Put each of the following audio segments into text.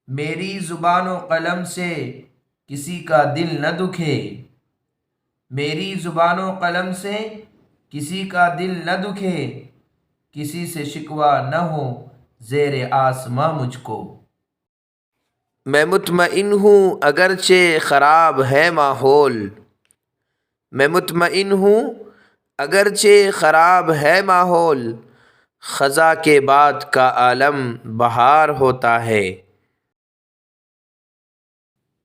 میری زبان و قلم سے کسی کا دل نہ دکھے، میری زبان و قلم سے کسی کا دل نہ دکھے، کسی سے شکوہ نہ ہو زیر آسماں مجھ کو۔ میں مطمئن ہوں اگرچہ خراب ہے ماحول، میں مطمئن ہوں اگرچہ خراب ہے ماحول، خزاں کے بعد کا عالم بہار ہوتا ہے۔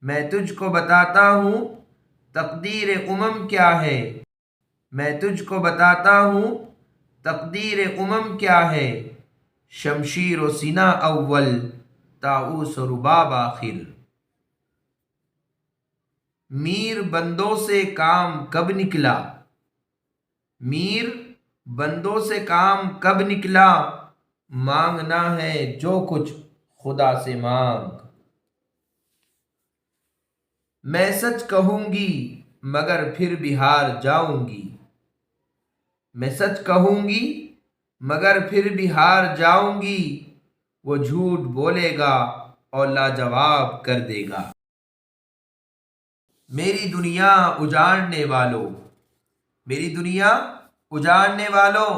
میں تجھ کو بتاتا ہوں تقدیر امم کیا ہے، میں تجھ کو بتاتا ہوں تقدیر امم کیا ہے، شمشیر و سینہ اول، طاؤس و رباب آخر۔ میر بندوں سے کام کب نکلا، میر بندوں سے کام کب نکلا، مانگنا ہے جو کچھ خدا سے مانگ۔ میں سچ کہوں گی مگر پھر بھی ہار جاؤں گی، میں سچ کہوں گی مگر پھر بھی ہار جاؤں گی، وہ جھوٹ بولے گا اور لاجواب کر دے گا۔ میری دنیا اجاڑنے والوں، میری دنیا اجاڑنے والوں،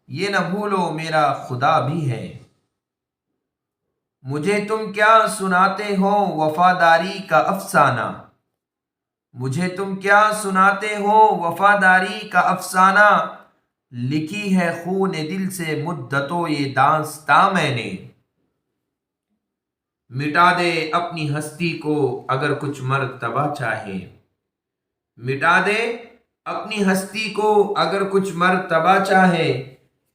یہ نہ بھولو میرا خدا بھی ہے۔ مجھے تم کیا سناتے ہو وفاداری کا افسانہ، مجھے تم کیا سناتے ہو وفاداری کا افسانہ، لکھی ہے خون دل سے مدتوں یہ داستاں میں نے۔ مٹا دے اپنی ہستی کو اگر کچھ مرتبہ چاہے، مٹا دے اپنی ہستی کو اگر کچھ مرتبہ چاہے،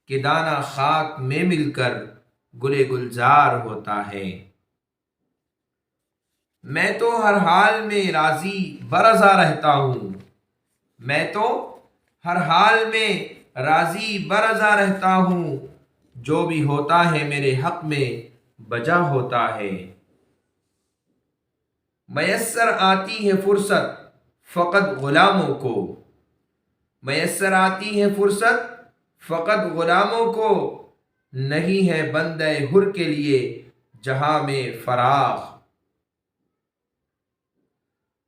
کہ دانہ خاک میں مل کر گلے گلزار ہوتا ہے۔ میں تو ہر حال میں راضی برضا رہتا ہوں، میں تو ہر حال میں راضی برضا رہتا ہوں، جو بھی ہوتا ہے میرے حق میں بجا ہوتا ہے۔ میسر آتی ہے فرصت فقط غلاموں کو، میسر آتی ہے فرصت فقط غلاموں کو، نہیں ہے بندہ حر کے لیے جہاں میں فراغ۔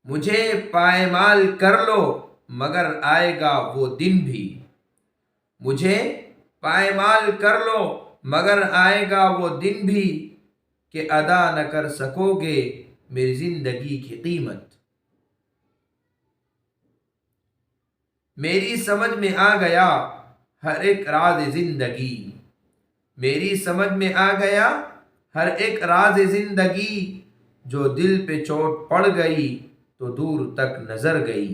مجھے پائمال کر لو مگر آئے گا وہ دن بھی، مجھے پائمال کر لو مگر آئے گا وہ دن بھی، کہ ادا نہ کر سکو گے میری زندگی کی قیمت۔ میری سمجھ میں آ گیا ہر ایک راز زندگی، میری سمجھ میں آ گیا ہر ایک راز زندگی، جو دل پہ چوٹ پڑ گئی تو دور تک نظر گئی۔